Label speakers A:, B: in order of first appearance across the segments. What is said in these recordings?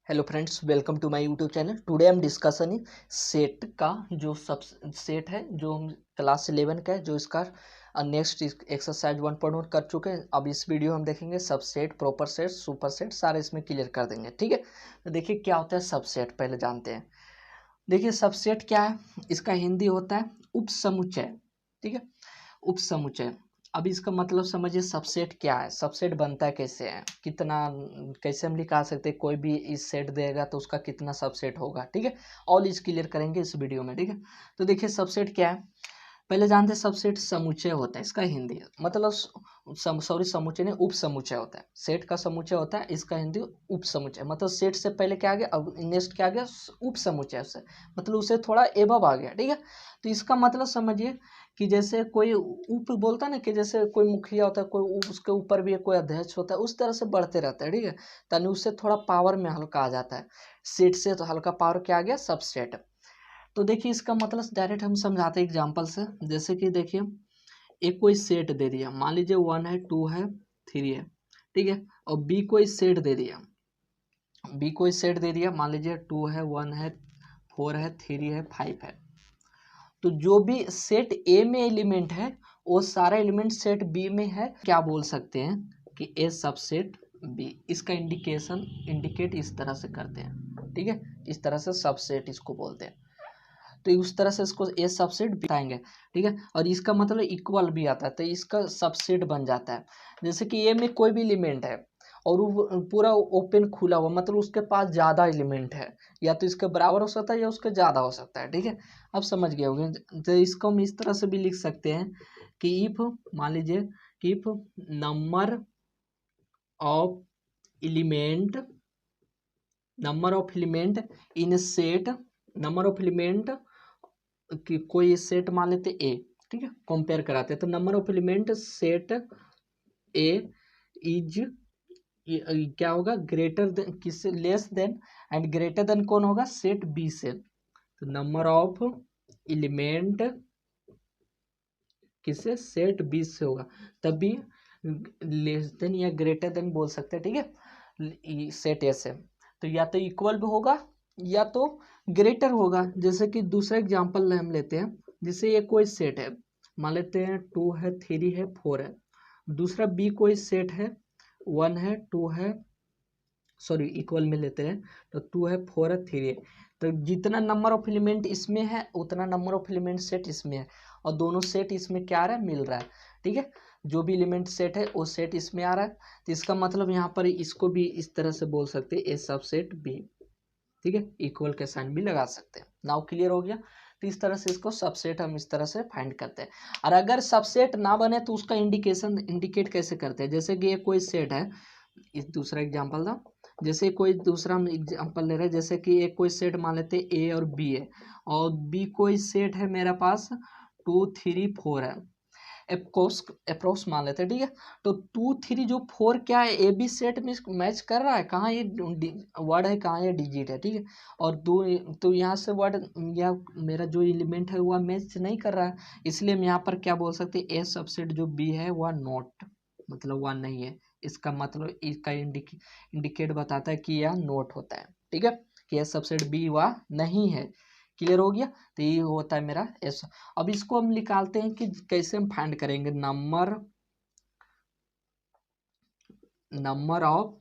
A: Hello friends, welcome to my YouTube channel. Today I am discussing set का जो सब set है जो हम क्लास 11 का है, जो इसका नेक्स्ट एक्सरसाइज 1.1 कर चुके हैं। अब इस वीडियो हम देखेंगे subset, proper set, super set, सारे इसमें क्लियर कर देंगे। ठीक है, तो देखिए क्या होता है सबसेट, पहले जानते हैं। देखिए सबसेट क्या है, इसका हिंदी होता है उपसमुच्चय। ठीक है, उपसमुच्चय। अब इसका मतलब समझिए सबसेट क्या है, सबसेट बनता है कैसे है, कितना, कैसे हम निकाल सकते हैं, कोई भी इस सेट देगा तो उसका कितना सबसेट होगा। ठीक है, ऑल इज क्लियर करेंगे इस वीडियो में। ठीक है, तो देखिए सबसेट क्या है, पहले जानते हैं सबसेट समुच्चय होता है, इसका हिंदी मतलब सॉरी समुच्चय नहीं, उप समुच्चय होता है। सेट का समुच्चय होता है, इसका हिंदी उप समुच्चय। मतलब सेट से पहले क्या आ गया, अब नेक्स्ट क्या आ गया, उप समुच्चय से, मतलब उसे थोड़ा एबव आ गया। ठीक है, तो इसका मतलब समझिए कि जैसे कोई उप बोलता है ना, कि जैसे कोई मुखिया होता है, कोई उसके ऊपर भी कोई अध्यक्ष होता है, उस तरह से बढ़ते रहता है। ठीक है, ताकि उससे थोड़ा पावर में हल्का आ जाता है। सेट से तो हल्का पावर क्या आ गया, सबसेट। तो देखिए इसका मतलब डायरेक्ट हम समझाते हैं एग्जाम्पल से। जैसे कि देखिए एक कोई सेट दे दिया, मान लीजिए 1 है, 2 है, 3 है। ठीक है, और बी कोई सेट दे दिया, बी कोई सेट दे दिया, मान लीजिए 2 है, 1 है, 4 है, 3 है, 5 है। तो जो भी सेट ए में एलिमेंट है वो सारा एलिमेंट सेट बी में है, क्या बोल सकते हैं कि ए सबसेट बी। इसका इंडिकेट इस तरह से करते हैं। ठीक है, इस तरह से सबसेट इसको बोलते हैं। तो उस तरह से इसको ए सबसेट बताएंगे। ठीक है, और इसका मतलब इक्वल भी आता है, तो इसका सबसेट बन जाता है। जैसे कि ए में कोई भी एलिमेंट है और वो पूरा ओपन खुला हुआ, मतलब उसके पास ज़्यादा एलिमेंट है, या तो इसके बराबर हो सकता है या उसके ज़्यादा हो सकता है। ठीक है, अब समझ गए होंगे। तो इसको हम इस तरह से भी लिख सकते हैं कि इफ, मान लीजिए कि if number of element, number of element in set, number of element कि कोई सेट मान लेते ए। ठीक है, कंपेयर कराते हैं, तो number of element set A is क्या होगा, ग्रेटर देन, किससे, less than, and greater then कौन होगा, सेट बी से। तो नंबर ऑफ एलिमेंट किससे, सेट बी से होगा, तभी लेस देन या ग्रेटर देन बोल सकते हैं। ठीक है, सेट ए से, तो या तो इक्वल भी होगा या तो ग्रेटर होगा। जैसे कि दूसरा एग्जांपल हम लेते हैं, जैसे ये कोई सेट है, मान लेते हैं 2 है, 3 है, 4 है। दूसरा बी कोई सेट है, 1 है, 2 है, सॉरी इक्वल में लेते हैं, तो 2 है, 4 है, 3 है। तो जितना नंबर ऑफ एलिमेंट इसमें है उतना नंबर ऑफ एलिमेंट सेट इसमें है, और दोनों सेट इसमें क्या आ रहा है, मिल रहा है। ठीक है, जो भी एलिमेंट सेट है वो सेट इसमें आ रहा है, तो इसका मतलब यहाँ पर इसको भी इस तरह से बोल सकते हैं, ए सबसेट बी। ठीक है, इक्वल के साइन भी लगा सकते हैं। नाउ क्लियर हो गया। तो इस तरह से इसको सबसेट हम इस तरह से फाइंड करते हैं। और अगर सबसेट ना बने तो उसका इंडिकेट कैसे करते हैं। जैसे कि ये कोई सेट है, इस दूसरा एग्जांपल था, जैसे कोई दूसरा हम एग्जांपल ले रहे हैं, जैसे कि एक कोई सेट मान लेते हैं ए और बी है, और बी कोई सेट है मेरे पास 2 3 4 है, अप्रोक्स मान लेते हैं। ठीक है, तो 2 3 जो 4 क्या है, ए बी सेट में मैच कर रहा है, कहाँ ये वर्ड है, कहाँ ये डिजिट है। ठीक है, और दो, तो यहाँ से वर्ड या मेरा जो एलिमेंट है वह मैच नहीं कर रहा है, इसलिए हम यहाँ पर क्या बोल सकते हैं, ए सबसेट जो बी है वह नॉट, मतलब वह नहीं है। इसका मतलब इसका इंडिकेट बताता है कि यह नोट होता है। ठीक है, कि यह सबसेट बी वह नहीं है। क्लियर हो गया, तो ये होता है मेरा एस। अब इसको हम निकालते हैं कि कैसे हम फाइंड करेंगे नंबर ऑफ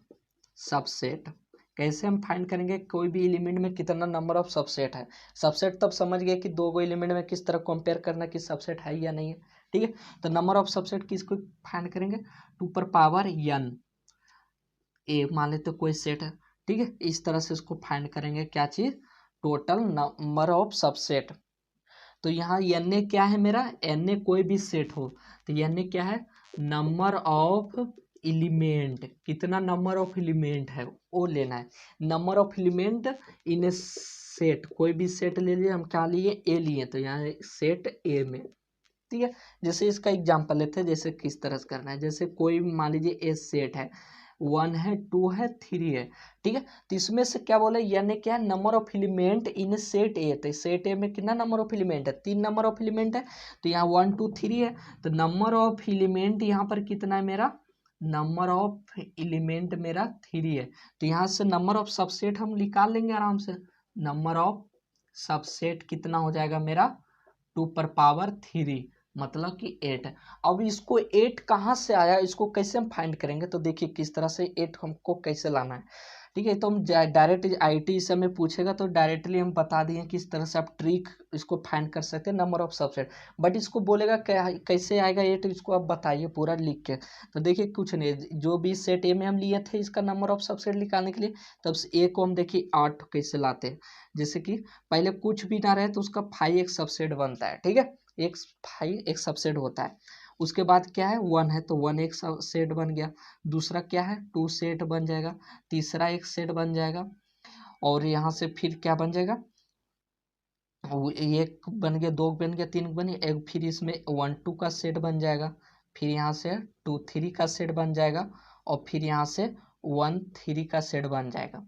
A: सबसेट। कैसे हम फाइंड करेंगे कोई भी एलिमेंट में कितना नंबर ऑफ सबसेट है। सबसेट तब समझ गए कि दो एलिमेंट में किस तरह कंपेयर करना कि सबसेट है या नहीं है। ठीक है, तो नंबर ऑफ सबसेट किसको फाइंड करेंगे, 2 पर पावर n, ए मान लेते कोई सेट है। ठीक है, इस तरह से इसको फाइंड करेंगे, क्या चीज, टोटल नंबर ऑफ सबसेट। तो यहाँ एन ए क्या है मेरा, एन ए कोई भी सेट हो, तो एन ए क्या है, नंबर ऑफ एलिमेंट, कितना नंबर ऑफ एलिमेंट है वो लेना है। Number of element in A set, कोई भी सेट ले लिए, हम क्या लिए, ए लिए, तो यहाँ सेट ए में। ठीक है, जैसे इसका एग्जांपल लेते हैं, जैसे किस तरह से करना है। जैसे कोई मान लीजिए ए सेट है, 1 है, 2 है, 3 है। ठीक है, तो इसमें से क्या बोले, यानी क्या, number of element in set ए। तो सेट ए में कितना नंबर ऑफ एलिमेंट है, 3 नंबर ऑफ एलिमेंट है, तो यहाँ 1 2 3 है। तो नंबर ऑफ एलिमेंट यहाँ पर कितना है मेरा, नंबर ऑफ एलिमेंट मेरा 3 है, तो यहाँ से नंबर ऑफ सबसेट हम निकाल लेंगे आराम से। नंबर ऑफ सबसेट कितना हो जाएगा मेरा 2⁻3, मतलब कि 8 है। अब इसको 8 कहाँ से आया, इसको कैसे हम फाइंड करेंगे, तो देखिए किस तरह से 8 हमको कैसे लाना है। ठीक है, तो हम डायरेक्ट आईटी इस समय पूछेगा तो डायरेक्टली हम बता दिए किस तरह से आप ट्रिक इसको फाइंड कर सकते हैं नंबर ऑफ सबसेट। बट इसको बोलेगा कैसे आएगा 8, इसको आप बताइए पूरा लिख के। तो देखिए कुछ नहीं, जो भी सेट ए में हम लिए थे इसका नंबर ऑफ सबसेट निकालने के लिए, तब ए को हम देखिए 8 कैसे लाते हैं। जैसे कि पहले कुछ भी ना रहे तो उसका 5 एक सबसेट बनता है। ठीक है, एक 5 एक सबसेट होता है। उसके बाद क्या है 1 है, तो 1 एक सेट बन गया। दूसरा क्या है 2 सेट बन जाएगा। तीसरा एक सेट बन जाएगा। और यहाँ से फिर क्या बन जाएगा, एक बन गया, 2 बन गया, 3 बन गया, एक फिर इसमें 1 2 का सेट बन जाएगा। फिर यहाँ से 2 3 का सेट बन जाएगा। और फिर यहाँ से 1 3 का सेट बन जाएगा।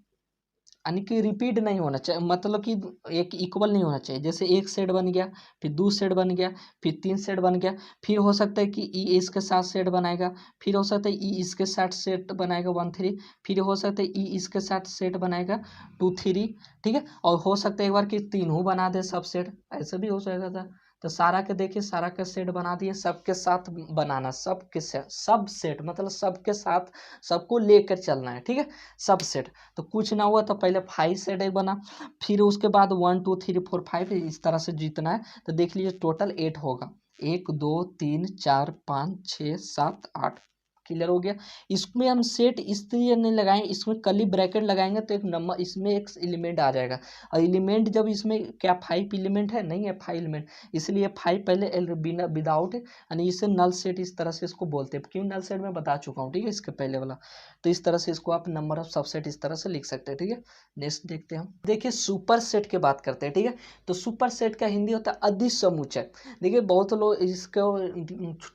A: यानी कि रिपीट नहीं होना चाहिए, मतलब कि एक इक्वल नहीं होना चाहिए। जैसे एक सेट बन गया, फिर 2 सेट बन गया, फिर 3 सेट बन गया, फिर हो सकता है कि ई इसके साथ सेट बनाएगा, फिर हो सकता है ई इसके साथ सेट बनाएगा 1 3, फिर हो सकता है ई इसके साथ सेट बनाएगा 2 3। ठीक है, और हो सकता है एक बार कि तीनों बना दे सब सेट, ऐसा भी हो सकता था। तो सारा के देखिए, सारा का सेट बना दिए, सबके साथ बनाना, सबके सेट, सब सेट मतलब सबके साथ सबको लेकर चलना है। ठीक है, सब सेट। तो कुछ ना हुआ तो पहले 5 सेट एक बना, फिर उसके बाद 1 2 3 4 5 इस तरह से जीतना है। तो देख लीजिए टोटल 8 होगा, 1 2 3 4 5 6 7 8। क्लियर हो गया। इसमें हम सेट इसलिए नहीं लगाएंगे, इसमें कर्ली ब्रैकेट लगाएंगे तो एक नंबर इसमें एक एलिमेंट आ जाएगा। और एलिमेंट जब इसमें क्या 5 एलिमेंट है, नहीं है 5 एलिमेंट, इसलिए 5 पहले बिना विदाउट है, यानी इसे नल सेट इस तरह से इसको बोलते हैं। क्यों नल सेट मैं बता चुका हूँ, ठीक है, इसके पहले वाला। तो इस तरह से इसको आप नंबर ऑफ सबसेट इस तरह से लिख सकते हैं। ठीक है, नेक्स्ट देखते हैं हम। देखिए सुपर सेट की बात करते हैं। ठीक है, तो सुपर सेट का हिंदी होता है अधिसमुच्चय। देखिए बहुत लोग इसको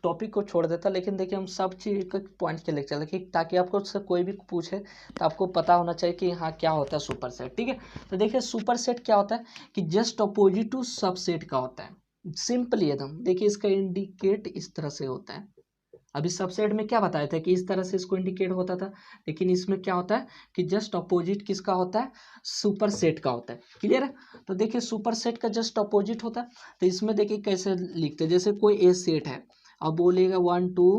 A: टॉपिक को छोड़ देता, लेकिन देखिए हम सब चीज के पॉइंट के लेकर चलते ताकि आपको से कोई भी पूछे तो आपको पता होना चाहिए कि हाँ क्या होता है सुपर सेट। ठीक है, तो देखिए सुपर सेट क्या होता है कि जस्ट अपोजिट टू सबसेट का होता है। सिंपली एकदम देखिए, इसका इंडिकेट इस तरह से होता है। अभी सबसेट में क्या बताया था कि इस तरह से इसको इंडिकेट होता था, लेकिन इसमें क्या होता है कि जस्ट अपोजिट किसका होता है, सुपर सेट का होता है। क्लियर है, तो देखिए सुपर सेट का जस्ट अपोजिट होता है। तो इसमें देखिए कैसे लिखते हैं, जैसे कोई ए सेट है, अब बोलेगा 1 2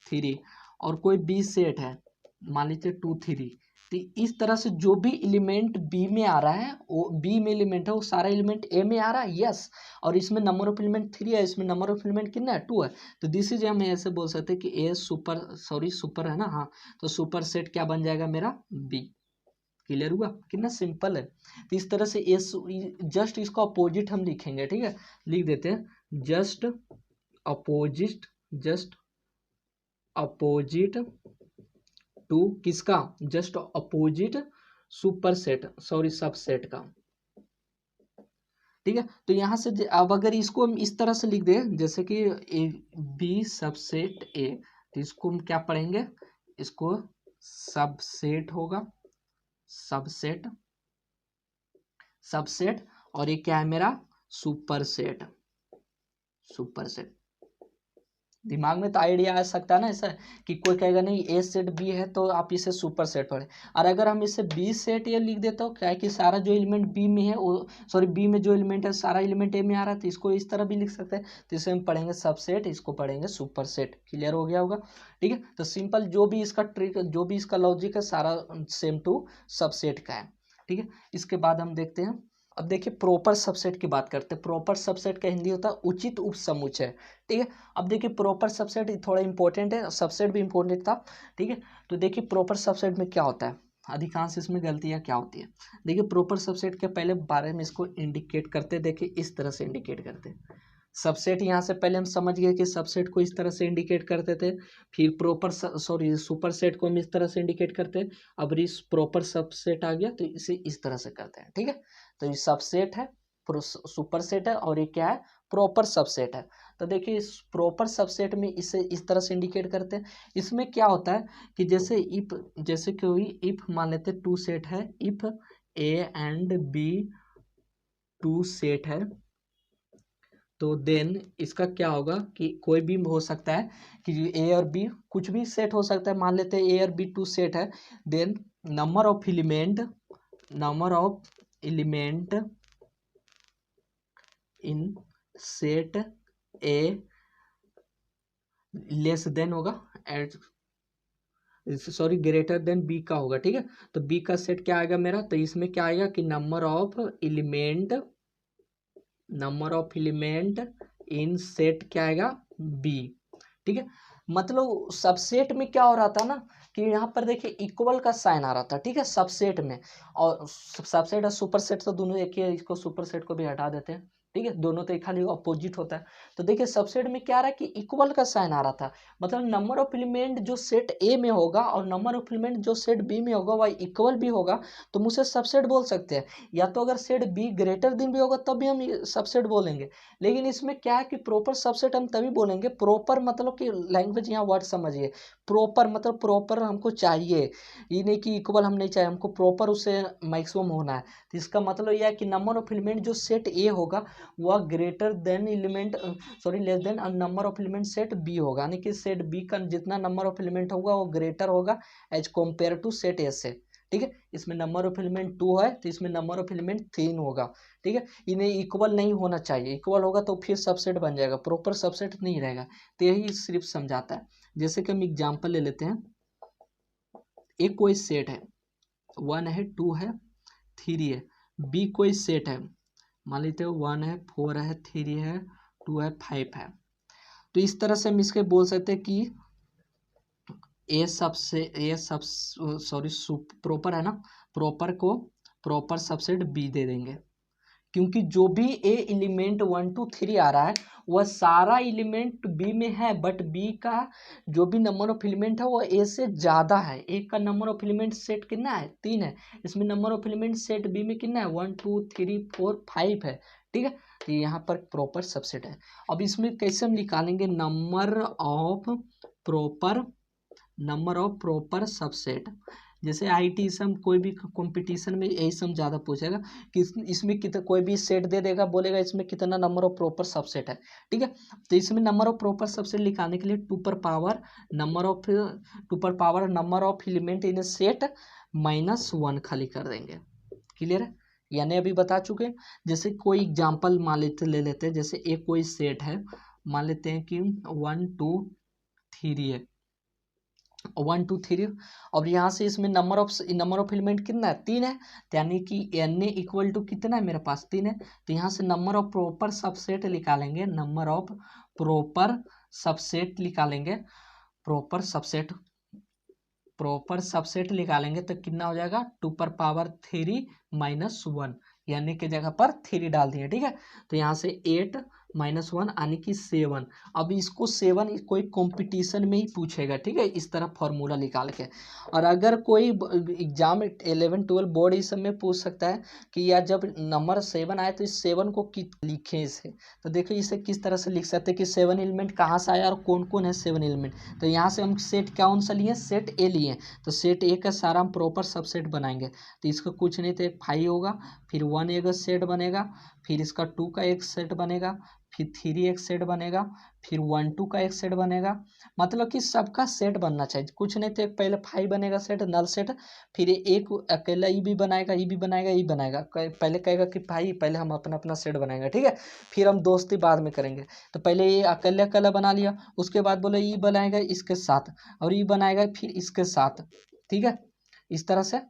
A: 3, और कोई बी सेट है, मान लीजिए 2 3। तो इस तरह से जो भी एलिमेंट बी में आ रहा है, वो बी में एलिमेंट है, वो सारा एलिमेंट ए में आ रहा है, यस। और इसमें नंबर ऑफ एलिमेंट 3 है, इसमें नंबर ऑफ एलिमेंट कितना है 2 है। तो दिस इज हम ऐसे बोल सकते हैं कि ए सुपर है ना, हाँ, तो सुपर सेट क्या बन जाएगा मेरा बी। क्लियर हुआ, कितना सिंपल है। तो इस तरह से ए जस्ट इसका अपोजिट हम लिखेंगे। ठीक है, लिख देते हैं just opposite, just opposite to किसका, just opposite super set, sorry subset का। ठीक है, तो यहां से अब अगर इसको हम इस तरह से लिख दें, जैसे कि ए बी सबसेट ए, तो इसको हम क्या पढ़ेंगे, इसको सबसेट होगा, सबसेट, सबसेट। और ये क्या है मेरा सुपर सेट, सुपर सेट। दिमाग में तो आइडिया आ सकता है ना ऐसा, कि कोई कहेगा नहीं ए सेट बी है तो आप इसे सुपर सेट पढ़े। और अगर हम इसे बी सेट ये लिख देते हो, क्या है कि सारा जो एलिमेंट बी में है वो, सॉरी बी में जो एलिमेंट है सारा एलिमेंट ए में आ रहा है, तो इसको इस तरह भी लिख सकते हैं। तो इसे हम पढ़ेंगे सबसेट, इसको पढ़ेंगे सुपर सेट। क्लियर हो गया होगा। ठीक है, तो सिंपल जो भी इसका ट्रिक, जो भी इसका लॉजिक है, सारा सेम टू सबसेट का है। ठीक है, इसके बाद हम देखते हैं, अब देखिए प्रॉपर सबसेट की बात करते हैं। प्रॉपर सबसेट का हिंदी होता है उचित उपसमुच्चय। ठीक है, अब देखिए प्रॉपर सबसेट थोड़ा इंपॉर्टेंट है, सबसेट भी इंपॉर्टेंट था। ठीक है, तो देखिए प्रॉपर सबसेट में क्या होता है, अधिकांश इसमें गलतियां क्या होती है। देखिए प्रॉपर सबसेट के पहले बारे में इसको इंडिकेट करते, देखिए इस तरह से इंडिकेट करते। सबसेट यहाँ से पहले हम समझ गए कि सबसेट को इस तरह से इंडिकेट करते थे, फिर प्रॉपर सॉरी सुपर सेट को हम इस तरह से इंडिकेट करते हैं। अब इस प्रॉपर सबसेट आ गया तो इसे इस तरह से करते हैं। ठीक है, तो ये सबसेट है, सुपर सेट है, और ये क्या है प्रॉपर सबसेट है। तो देखिए इस प्रॉपर सबसेट में इसे इस तरह से इंडिकेट करते हैं। इसमें क्या होता है कि जैसे इफ, जैसे कोई इफ मान लेते 2 सेट है, if A and B 2 set है, तो देन इसका क्या होगा कि कोई भी हो सकता है कि ए और बी कुछ भी सेट हो सकता है, मान लेते हैं ए और बी टू सेट है, then number of element in set A less than होगा सॉरी ग्रेटर देन बी का होगा, ठीक है। तो बी का सेट क्या आएगा मेरा, तो इसमें क्या आएगा कि number of element in set क्या आएगा बी, ठीक है। मतलब सबसेट में क्या हो रहा था ना कि यहाँ पर देखिए इक्वल का साइन आ रहा था, ठीक है, सबसेट में। और सबसेट और सुपरसेट तो दोनों एक ही है, इसको सुपरसेट को भी हटा देते हैं, ठीक है, दोनों तो खाली अपोजिट होता है। तो देखिए सबसेट में क्या आ रहा है कि इक्वल का साइन आ रहा था, मतलब नंबर ऑफ एलिमेंट जो सेट ए में होगा और नंबर ऑफ एलिमेंट जो सेट बी में होगा वह इक्वल भी होगा, तो हम उसे सबसेट बोल सकते हैं। या तो अगर set B greater than B होगा तब भी हम सबसेट बोलेंगे। लेकिन इसमें क्या है कि प्रॉपर सबसेट हम तभी बोलेंगे, प्रॉपर मतलब कि लैंग्वेज यहाँ वर्ड समझिए, प्रॉपर मतलब प्रॉपर हमको चाहिए, ये नहीं कि इक्वल हम नहीं चाहिए, हमको प्रॉपर उससे मैक्सिमम होना है। तो इसका मतलब यह है कि नंबर ऑफ एलिमेंट जो सेट ए होगा वह greater than element sorry less than number of element set B होगा, यानी कि सेट बी का जितना नंबर ऑफ एलिमेंट होगा वो ग्रेटर होगा as compared to set A से, ठीक है। इसमें नंबर ऑफ एलिमेंट 2 है तो इसमें नंबर ऑफ एलिमेंट 3 होगा, ठीक है। इन्हें इक्वल नहीं होना चाहिए, इक्वल होगा तो फिर सबसेट बन जाएगा, प्रॉपर सबसेट नहीं रहेगा। तो यही सिर्फ समझाता है। जैसे कि हम एग्जाम्पल ले लेते हैं, एक कोई सेट है 1 है 2 है 3 है, बी कोई सेट है, मान लेते हो 1 है 4 है 3 है 2 है 5 है। तो इस तरह से हम इसके बोल सकते हैं कि ए सब सॉरी प्रॉपर है ना, प्रॉपर को प्रॉपर सबसेट बी दे देंगे, क्योंकि जो भी ए एलिमेंट 1 2 3 आ रहा है वह सारा एलिमेंट बी में है, बट बी का जो भी नंबर ऑफ एलिमेंट है वो ए से ज़्यादा है। ए का नंबर ऑफ एलिमेंट सेट कितना है 3 है, इसमें number of element set B में कितना है 1 2 3 4 5 है, ठीक है। तो यहाँ पर प्रॉपर सबसेट है। अब इसमें कैसे हम निकालेंगे नंबर ऑफ प्रॉपर सबसेट। जैसे आईटी सम कोई भी कंपटीशन में यही सम ज़्यादा पूछेगा कि इसमें कितना, कोई भी सेट दे देगा बोलेगा इसमें कितना नंबर ऑफ प्रॉपर सबसेट है, ठीक है। तो इसमें नंबर ऑफ प्रॉपर सबसेट निकालने के लिए टू पर power number of element in set -1 खाली कर देंगे, क्लियर है, यानी अभी बता चुके हैं। जैसे कोई एग्जाम्पल मान ले लेते हैं, जैसे एक कोई सेट है, मान लेते हैं कि 1 2 3 है, 1 2 3, और यहाँ से इसमें नंबर ऑफ एलिमेंट कितना है 3 है, तो यानी कि एन ए इक्वल टू कितना है मेरे पास 3 है। तो यहाँ से नंबर ऑफ प्रॉपर सबसेट निकालेंगे, प्रॉपर सबसेट निकालेंगे तो कितना हो जाएगा 2 पर पावर 3 -1, यानी कि जगह पर 3 डाल दिए, ठीक है। तो यहाँ से 8 -1 यानी कि 7। अब इसको 7 कोई कंपटीशन में ही पूछेगा, ठीक है, इस तरह फॉर्मूला निकाल के। और अगर कोई एग्जाम 11 12 बोर्ड इस सब में पूछ सकता है कि यार जब नंबर 7 आए तो इस 7 को लिखें इसे, तो देखो इसे किस तरह से लिख सकते हैं कि 7 एलिमेंट कहाँ से आया और कौन कौन है 7 एलिमेंट। तो यहाँ से हम सेट कौन सा लिए, सेट ए लिए, तो सेट ए का सारा हम प्रॉपर सबसेट बनाएंगे। तो इसका कुछ नहीं तो एक 5 होगा, फिर 1 एक सेट बनेगा, फिर इसका 2 का एक सेट बनेगा, फिर 3 एक सेट बनेगा, फिर 1 2 का एक सेट बनेगा, मतलब कि सबका सेट बनना चाहिए। कुछ नहीं तो एक पहले 5 बनेगा सेट नल सेट, फिर एक अकेला ई भी बनाएगा ई बनाएगा, पहले कहेगा कि भाई पहले हम अपना अपना सेट बनाएंगे, ठीक है, फिर हम दोस्ती बाद में करेंगे। तो पहले ये अकेला अकेला बना लिया, उसके बाद बोले ई बनाएगा इसके साथ और ई बनाएगा फिर इसके साथ, ठीक है, इस तरह से।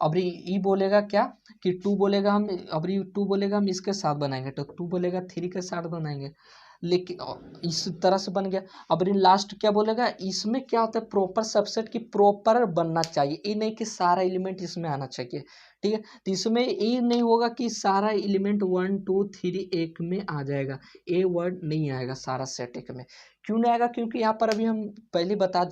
A: अब ई बोलेगा क्या कि 2 बोलेगा हम, अब 2 बोलेगा हम इसके साथ बनाएंगे, तो 2 बोलेगा 3 के साथ बनाएंगे, लेकिन इस तरह से बन गया। अब लास्ट क्या बोलेगा, इसमें क्या होता है प्रॉपर सबसेट की प्रॉपर बनना चाहिए, ये नहीं कि सारा एलिमेंट इसमें आना चाहिए, ठीक है। तो इसमें ये नहीं होगा कि सारा एलिमेंट 1 2 3 एक में आ जाएगा, ए वर्ड नहीं आएगा सारा सेट एक में, क्यों नहीं आएगा? क्योंकि यहाँ पर अभी हम पहले बता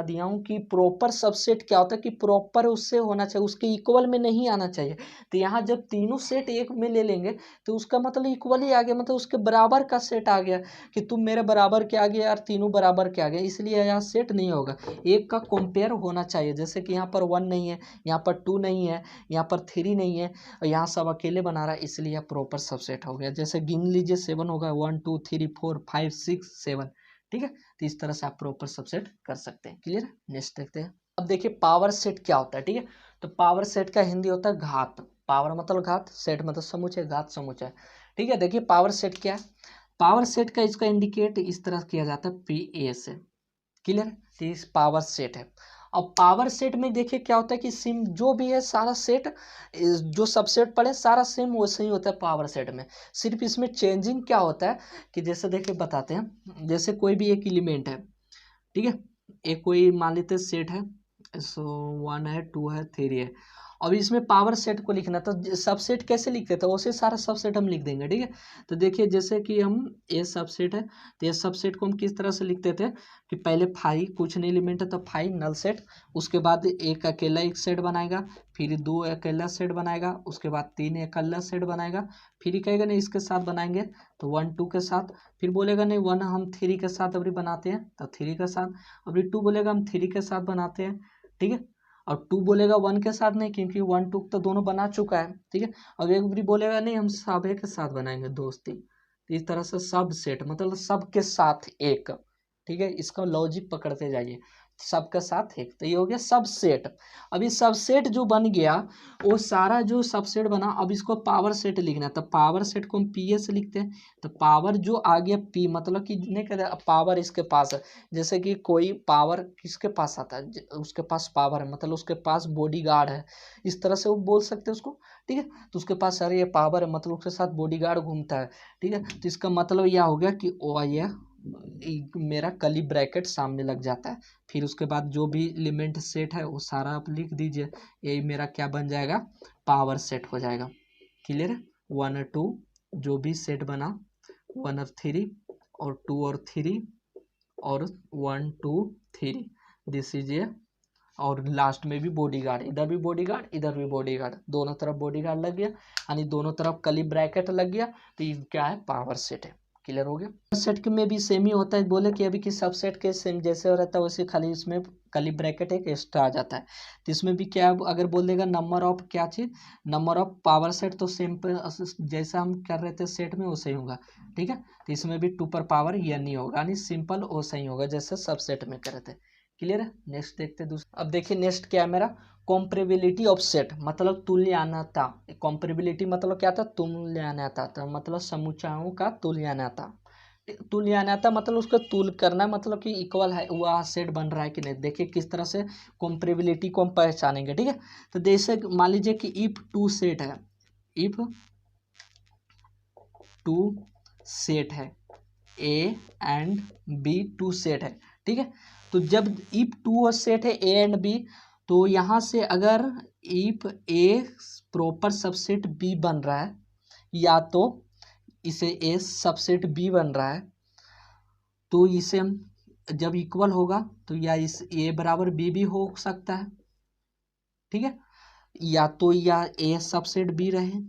A: दिया हूँ कि प्रॉपर सबसेट क्या होता है कि प्रॉपर उससे होना चाहिए, उसके इक्वल में नहीं आना चाहिए। तो यहाँ जब तीनों सेट एक में ले लेंगे तो उसका मतलब इक्वल ही आ गया, मतलब उसके बराबर का सेट आ गया कि तुम मेरे बराबर के आ गए यार, तीनों बराबर के आ गए, इसलिए यहाँ सेट नहीं होगा, एक का कंपेयर होना चाहिए। जैसे कि यहाँ पर 1 नहीं है, यहाँ पर 2 नहीं है, यहाँ पर 3 नहीं है, और यहाँ सब अकेले बना रहा है, इसलिए यह प्रॉपर सबसेट हो गया। जैसे गिन लीजिए 7 होगा, 1 2 3 4 5 6 7, ठीक है। तो इस तरह से आप प्रॉपर सबसेट कर सकते हैं। क्लियर है? नेक्स्ट देखते हैं। अब देखिए पावर सेट क्या होता है, ठीक है। तो पावर सेट का हिंदी होता है घात। पावर मतलब घात, सेट मतलब समुच्चय, घात समुच्चय, ठीक है। देखिए पावर सेट क्या है, पावर सेट का इसका इंडिकेट इस तरह किया जाता है PA से। क्लियर? तो इस पावर सेट है। अब पावर सेट में देखिए क्या होता है कि सिम जो भी है सारा सेट, जो सबसेट पड़े सारा सेम वैसे ही होता है पावर सेट में। सिर्फ इसमें चेंजिंग क्या होता है कि जैसे देखिए बताते हैं, जैसे कोई भी एक एलिमेंट है, ठीक है, एक कोई मान लेते सेट है, सो 1 है, 2 है, 3 है। अब इसमें पावर सेट को लिखना, तो सबसेट कैसे लिखते थे वैसे सारा सबसेट हम लिख देंगे, ठीक है। तो देखिए जैसे कि हम ए सबसेट है, तो ये सबसेट को हम किस तरह से लिखते थे कि पहले 5 कुछ नहीं एलिमेंट है तो 5 नल सेट, उसके बाद एक अकेला एक सेट बनाएगा, फिर 2 अकेला सेट बनाएगा, उसके बाद 3 अकेला सेट बनाएगा, फिर कहेगा नहीं इसके साथ बनाएंगे तो 1 2 के साथ, फिर बोलेगा नहीं 1 हम 3 के साथ अभी बनाते हैं तो 3 के साथ, अभी 2 बोलेगा हम 3 के साथ बनाते हैं, ठीक है। और 2 बोलेगा 1 के साथ नहीं, क्योंकि 1 2 तो दोनों बना चुका है, ठीक है। और एक भी बोलेगा नहीं हम सभी के साथ बनाएंगे दोस्ती। तो इस तरह से सब सेट मतलब सबके साथ एक, ठीक है। इसका लॉजिक पकड़ते जाइए, सबके साथ एक, तो ये हो गया सबसेट। अभी सबसेट जो बन गया वो सारा जो सबसेट बना, अब इसको पावर सेट लिखना है, तो पावर सेट को हम PA से लिखते हैं। तो पावर जो आ गया P मतलब कि नहीं कहते पावर इसके पास है, जैसे कि कोई पावर किसके पास आता है, उसके पास पावर है मतलब उसके पास बॉडीगार्ड है, इस तरह से वो बोल सकते हैं उसको, ठीक है। तो उसके पास अरे ये पावर है मतलब उसके साथ बॉडीगार्ड घूमता है, ठीक है। तो इसका मतलब यह हो गया कि ओ ये मेरा कली ब्रैकेट सामने लग जाता है। फिर उसके बाद जो भी एलिमेंट सेट है वो सारा आप लिख दीजिए, यही मेरा क्या बन जाएगा, पावर सेट हो जाएगा। क्लियर है? 1 और 2 जो भी सेट बना, 1 और 3 और 2 और 3 और 1 2 3, दिस इज ए, और लास्ट में भी बॉडीगार्ड, इधर भी बॉडीगार्ड इधर भी बॉडीगार्ड, दोनों तरफ बॉडीगार्ड लग गया, यानी दोनों तरफ कली ब्रैकेट लग गया, तो ये क्या है, पावर सेट है। क्लियर हो गया? सेट में भी सेम ही होता है, बोले कि अभी कि सबसेट के सेम जैसे रहता है वैसे, खाली इसमें कली ब्रैकेट एक एक्स्ट्रा आ जाता है। तो इसमें भी क्या अगर बोल देगा नंबर ऑफ क्या चीज, नंबर ऑफ पावर सेट, तो सेम जैसा हम कर रहे थे सेट में वैसे ही होगा, ठीक है। तो इसमें भी 2 पर पावर ये नहीं होगा, यानी सिंपल वैसा ही होगा जैसे सबसेट में कर रहे थे। क्लियर है? नेक्स्ट देखते हैं दूसरा। अब देखिए नेक्स्ट क्या है मेरा, कॉम्परेबिलिटी ऑफ सेट मतलब तुल्यता। कॉम्परेबिलिटी मतलब क्या था, तुल्यता था, मतलब समुच्चयों का तुल्यता। तुल्यता मतलब उसका तुल करना, मतलब कि इक्वल है वह सेट बन रहा है कि नहीं। देखिए किस तरह से कॉम्परेबिलिटी को हम पहचानेंगे, ठीक है। तो जैसे मान लीजिए कि इफ 2 सेट है, इफ 2 सेट है, A एंड B 2 सेट है, ठीक है। तो जब इफ 2 सेट है A एंड B, तो यहाँ से अगर if A proper subset B बन रहा है, या तो इसे A सबसेट B बन रहा है, तो इसे हम जब इक्वल होगा तो या इस A बराबर B भी हो सकता है, ठीक है, या तो या A सबसेट B रहे,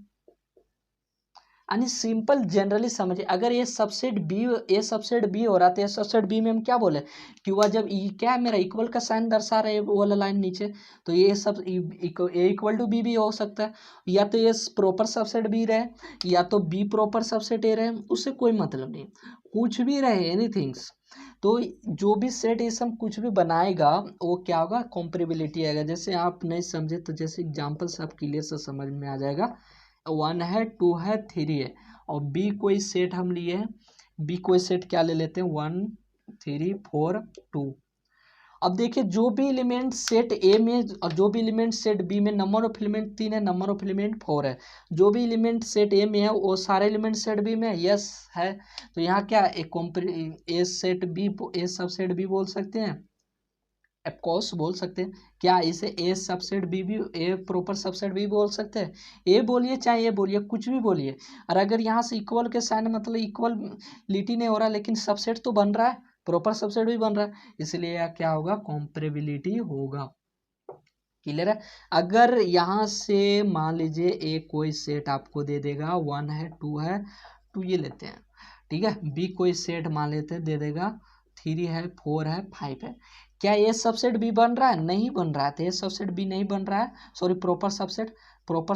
A: यानी सिंपल जनरली समझिए, अगर ये सबसेट बी, ए सबसेट बी हो रहा था, सबसेट बी में हम क्या बोले कि वह जब क्या है मेरा इक्वल का साइन दर्शा रहा है वो वाला लाइन नीचे, तो ये सब ए इक्वल टू बी भी हो सकता है, या तो ये प्रॉपर सबसेट बी रहे या तो बी प्रॉपर सबसेट ए रहे, उससे कोई मतलब नहीं, कुछ भी रहे एनीथिंग्स। तो जो भी सेट ये सब कुछ भी बनाएगा वो क्या होगा, कॉम्परेबिलिटी आएगा। जैसे आप नहीं समझे तो जैसे एग्जाम्पल से आप क्लियर से समझ में आ जाएगा। 1 है, 2 है, 3 है, और बी कोई सेट हम लिए हैं, बी कोई सेट क्या ले लेते हैं, 1 3 4 2। अब देखिए जो भी एलिमेंट सेट ए में और जो भी एलिमेंट सेट बी में, नंबर ऑफ एलिमेंट 3 है, नंबर ऑफ एलिमेंट 4 है, जो भी एलिमेंट सेट ए में है वो सारे एलिमेंट सेट बी में है, यस है। तो यहाँ क्या ए सेट बी, ए सब सेट बी बोल सकते हैं, ऑफकोर्स बोल सकते हैं। क्या इसे ए सबसेट बी भी, ए प्रॉपर सबसेट बी बोल सकते हैं? ए बोलिए चाहे ए बोलिए, कुछ भी बोलिए। और अगर यहाँ से इक्वल के साइन मतलब इक्वलिटी नहीं हो रहा, लेकिन सबसेट तो बन रहा है, प्रॉपर सबसेट भी बन रहा है, इसलिए यह क्या होगा, कॉम्परेबिलिटी होगा। क्लियर है? अगर यहाँ से मान लीजिए ए कोई सेट आपको दे देगा, 1 है 2 है, 2 ये लेते हैं, ठीक है। बी कोई सेट मान लेते हैं दे देगा 3 है 4 है 5 है। क्या ये सबसेट बी बन रहा है? नहीं बन रहा है, तो ये सबसेट बी नहीं बन रहा है, सॉरी प्रॉपर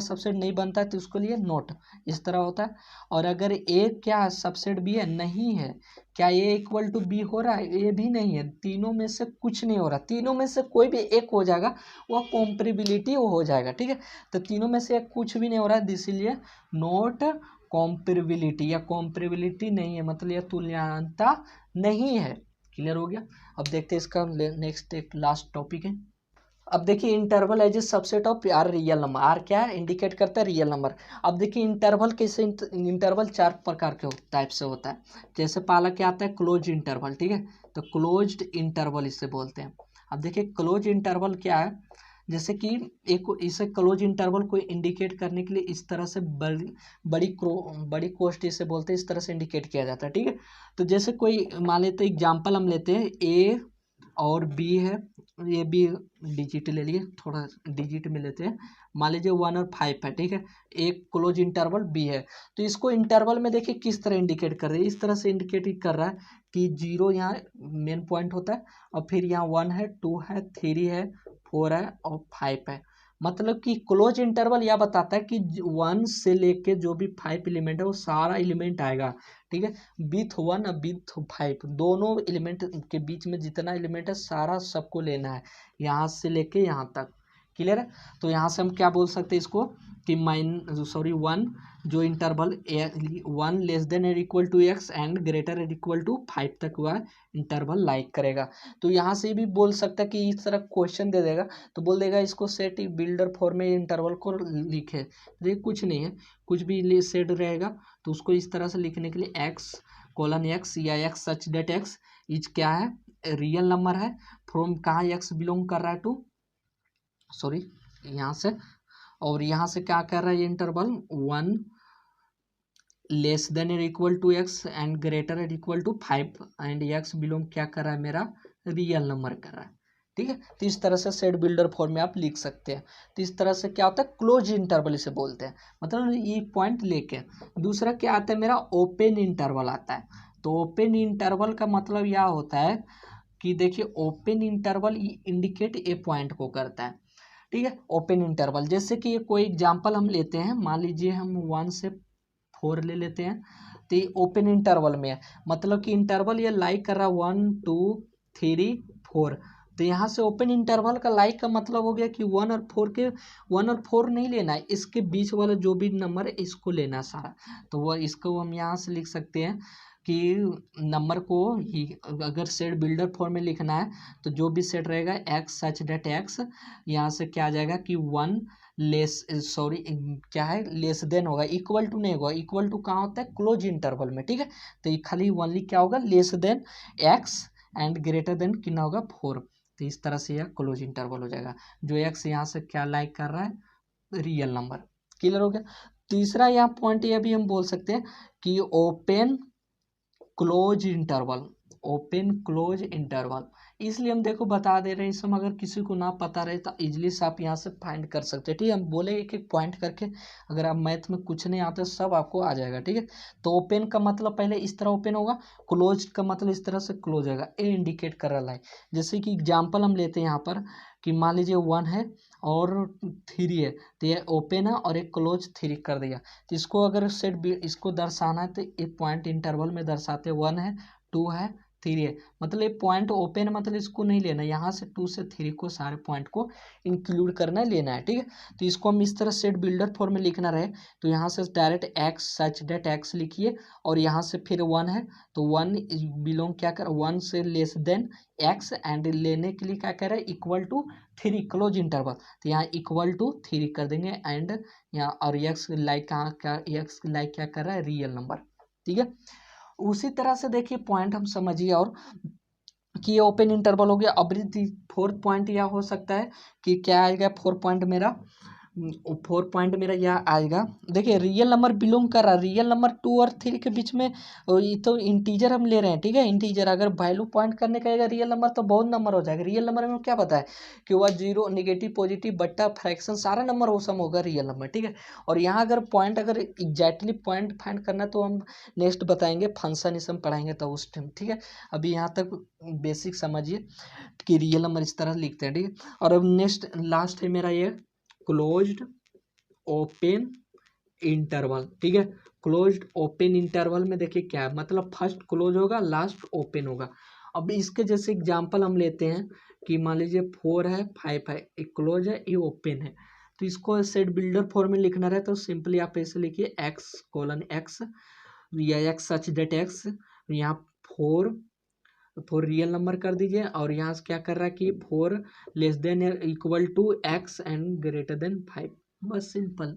A: सबसेट नहीं बनता है, तो उसके लिए नोट इस तरह होता है। और अगर ए क्या सबसेट बी है? नहीं है। क्या ए इक्वल टू बी हो रहा है? ये भी नहीं है। तीनों में से कुछ नहीं हो रहा, तीनों में से कोई भी एक हो जाएगा, वह कॉम्परेबिलिटी हो जाएगा, ठीक है। तो तीनों में से कुछ भी नहीं हो रहा है, इसीलिए नोट कॉम्परेबिलिटी, या कॉम्परेबिलिटी नहीं है, मतलब यह तुल्यता नहीं है। क्लियर हो गया? अब देखते हैं इसका नेक्स्ट एक लास्ट टॉपिक है। अब देखिए interval as a subset of R real number. R क्या है? इंडिकेट करता है रियल नंबर। अब देखिए इंटरवल कैसे, इंटरवल 4 प्रकार के टाइप से होता है। जैसे पहला क्या आता है, क्लोज इंटरवल, ठीक है। तो क्लोज्ड इंटरवल इसे बोलते हैं। अब देखिए क्लोज इंटरवल क्या है, जैसे कि एक इसे क्लोज इंटरवल को इंडिकेट करने के लिए इस तरह से बड़ी कोष्ट इसे बोलते हैं, इस तरह से इंडिकेट किया जाता है, ठीक है। तो जैसे कोई मान लेते हैं, एग्जाम्पल हम लेते हैं, ए और बी है, ये भी डिजिट ले लिए, थोड़ा डिजिट में लेते हैं, मान लीजिए 1 और 5 है, ठीक है। एक क्लोज इंटरवल बी है, तो इसको इंटरवल में देखिए किस तरह इंडिकेट कर रहे हैं, इस तरह से इंडिकेट कर रहा है कि 0 यहाँ मेन पॉइंट होता है, और फिर यहाँ 1 है 2 है 3 है 4 है और 5 है। मतलब कि क्लोज इंटरवल यह बताता है कि 1 से लेके जो भी 5 एलिमेंट है वो सारा एलिमेंट आएगा, ठीक है। विथ 1 और विथ 5 दोनों एलिमेंट के बीच में जितना एलिमेंट है सारा सबको लेना है, यहाँ से लेके यहाँ तक। क्लियर है? तो यहाँ से हम क्या बोल सकते हैं इसको कि 1 जो इंटरवल 1 लेस देन और equal to x and greater और इक्वल टू 5 तक वह इंटरवल लाइक करेगा। तो यहाँ से भी बोल सकता है कि इस तरह क्वेश्चन दे देगा तो बोल देगा इसको सेट बिल्डर फॉर्म में इंटरवल को लिखे। देखिए कुछ नहीं है, कुछ भी सेट रहेगा तो उसको इस तरह से लिखने के लिए x:x या x such that x is क्या है, रियल नंबर है, फ्रॉम कहाँ x बिलोंग कर रहा है टू, सॉरी यहाँ से, और यहाँ से क्या कर रहा है ये इंटरवल 1 लेस देन और equal to x and greater और equal to 5 and x belong क्या कर रहा है, मेरा रियल नंबर कर रहा है, ठीक है। तो इस तरह से सेट बिल्डर फॉर्म में आप लिख सकते हैं। तो इस तरह से क्या होता है, क्लोज इंटरवल इसे बोलते हैं, मतलब ये पॉइंट लेके। दूसरा क्या आता है मेरा, ओपन इंटरवल आता है। तो ओपन इंटरवल का मतलब यह होता है कि देखिए open interval indicate a point को करता है, ठीक है। ओपन इंटरवल जैसे कि ये कोई एग्जांपल हम लेते हैं, मान लीजिए हम 1 से 4 ले लेते हैं, तो ये ओपन इंटरवल में है, मतलब कि इंटरवल ये लाइक कर रहा है 1 2 3 4। तो यहाँ से ओपन इंटरवल का लाइक का मतलब हो गया कि 1 और 4 नहीं लेना है, इसके बीच वाला जो भी नंबर है इसको लेना है सारा। तो वह इसको हम यहाँ से लिख सकते हैं कि नंबर को ही अगर सेट बिल्डर फॉर्म में लिखना है तो जो भी सेट रहेगा एक्स सच डेट एक्स, यहाँ से क्या आ जाएगा कि 1 लेस, सॉरी क्या है, लेस देन होगा, इक्वल टू नहीं होगा, इक्वल टू कहाँ होता है, क्लोज इंटरवल में, ठीक है। तो ये खाली ओनली क्या होगा, less than x and greater then कितना होगा 4। तो इस तरह से यह क्लोज इंटरवल हो जाएगा, जो एक्स यहाँ से क्या लाइक कर रहा है, रियल नंबर। क्लियर हो गया? तीसरा यहाँ पॉइंट ये भी हम बोल सकते हैं कि open close interval, open close interval, इसलिए हम देखो बता दे रहे हैं, इस समय अगर किसी को ना पता रहे तो इजीली से आप यहाँ से फाइंड कर सकते हैं, ठीक है। हम बोले एक एक पॉइंट करके, अगर आप मैथ में कुछ नहीं आता सब आपको आ जाएगा, ठीक है। तो ओपन का मतलब पहले इस तरह ओपन होगा, क्लोज का मतलब इस तरह से क्लोज होगा, ए इंडिकेट कर रहा है। जैसे कि एग्जाम्पल हम लेते हैं यहाँ पर कि मान लीजिए 1 है और 3 है, तो ये ओपन है और एक क्लोज 3 कर दिया। तो इसको अगर सेट इसको दर्शाना है तो एक पॉइंट इंटरवल में दर्शाते 1 है 2 है 3 है, मतलब ये पॉइंट ओपन, मतलब इसको नहीं लेना, यहाँ से 2 से 3 को सारे पॉइंट को इंक्लूड करना लेना है, ठीक है। तो इसको हम इस तरह सेट बिल्डर फॉर्म में लिखना रहे तो यहाँ से डायरेक्ट एक्स सच डेट एक्स लिखिए, और यहाँ से फिर 1 है तो 1 बिलोंग क्या कर 1 से लेस देन एक्स एंड लेने के लिए क्या कर रहे हैं, इक्वल टू 3 क्लोज इंटरवल, तो यहाँ इक्वल टू 3 कर देंगे एंड यहाँ, और एक्स लाइक कहाँ क्या, एक्स लाइक क्या कर रहा है, रियल नंबर, ठीक है। उसी तरह से देखिए पॉइंट हम समझिए, और कि ये ओपन इंटरवल हो गया। अब फोर्थ पॉइंट यह हो सकता है कि क्या आएगा, फोर पॉइंट मेरा यह आएगा। देखिए रियल नंबर बिलोंग कर रहा है, रियल नंबर 2 और 3 के बीच में, ये तो इंटीजर हम ले रहे हैं, ठीक है। इंटीजर अगर वैल्यू पॉइंट करने का आएगा रियल नंबर तो बहुत नंबर हो जाएगा। रियल नंबर में क्या पता है कि वह जीरो, नेगेटिव, पॉजिटिव, बट्टा, फ्रैक्शन सारा नंबर वो सम होगा रियल नंबर, ठीक है। और यहाँ अगर पॉइंट, अगर एग्जैक्टली पॉइंट फाइंड करना तो हम नेक्स्ट बताएंगे, फंक्शन इसम पढ़ाएंगे तो उस टाइम, ठीक है। अभी यहाँ तक बेसिक समझिए कि रियल नंबर इस तरह लिखते हैं, ठीक है। और अब नेक्स्ट लास्ट है मेरा ये क्लोज्ड ओपन इंटरवल, ठीक है। क्लोज्ड ओपन इंटरवल में देखिए क्या है, मतलब फर्स्ट क्लोज होगा, लास्ट ओपन होगा। अब इसके जैसे एग्जांपल हम लेते हैं कि मान लीजिए 4 है, 5 है, एक क्लोज है, ये ओपन है। तो इसको सेट बिल्डर फॉर्म में लिखना रहे तो सिंपली आप ऐसे लिखिए x:x या x सच दैट x, यहाँ 4 रियल नंबर कर दीजिए, और यहाँ से क्या कर रहा है कि 4 less than equal to x and greater than 5। बस सिंपल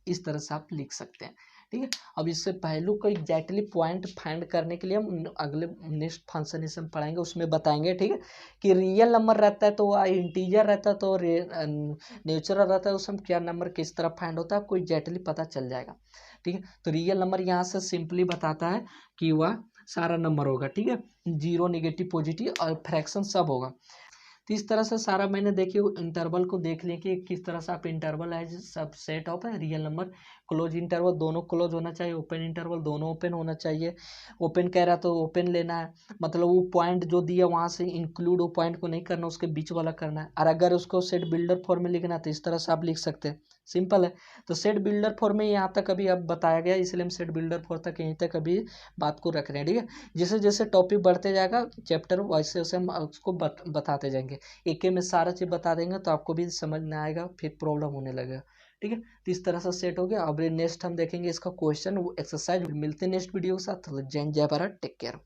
A: इस तरह से आप लिख सकते हैं, ठीक है। अब इससे पहलू को एग्जैक्टली पॉइंट फाइंड करने के लिए हम अगले नेक्स्ट फंक्शन इसमें पढ़ाएंगे, उसमें बताएंगे, ठीक है, कि रियल नंबर रहता है तो वह इंटीजर रहता है तो नेचुरल रहता है, उसमें क्या नंबर किस तरह फाइंड होता है आपको एग्जैक्टली पता चल जाएगा, ठीक है। तो रियल नंबर यहाँ से सिंपली बताता है कि वह सारा नंबर होगा, ठीक है, जीरो, नेगेटिव, पॉजिटिव और फ्रैक्शन सब होगा। तो इस तरह से सारा मैंने देखिए इंटरवल को देख लिया कि किस तरह से आप इंटरवल है सब सेट ऑफ है रियल नंबर। क्लोज इंटरवल दोनों क्लोज होना चाहिए, ओपन इंटरवल दोनों ओपन होना चाहिए। ओपन कह रहा तो ओपन लेना है, मतलब वो पॉइंट जो दिया वहाँ से इंक्लूड वो पॉइंट को नहीं करना, उसके बीच वाला करना है। और अगर उसको सेट बिल्डर फॉर्म में लिखना है तो इस तरह से आप लिख सकते हैं, सिंपल है। तो सेट बिल्डर फॉर्म में यहाँ तक अभी अब बताया गया, इसलिए हम सेट बिल्डर फॉर्म तक यहीं तक अभी बात को रख रहे हैं, ठीक है। जैसे जैसे टॉपिक बढ़ते जाएगा चैप्टर वैसे वैसे हम उसको बताते जाएंगे। एक में सारा चीज़ बता देंगे तो आपको भी समझ में आएगा, फिर प्रॉब्लम होने लगेगा, ठीक है। तो इस तरह से सेट हो गया। अब नेक्स्ट हम देखेंगे इसका क्वेश्चन एक्सरसाइज। मिलते हैं नेक्स्ट वीडियो के साथ। जय जय भारत, टेक केयर।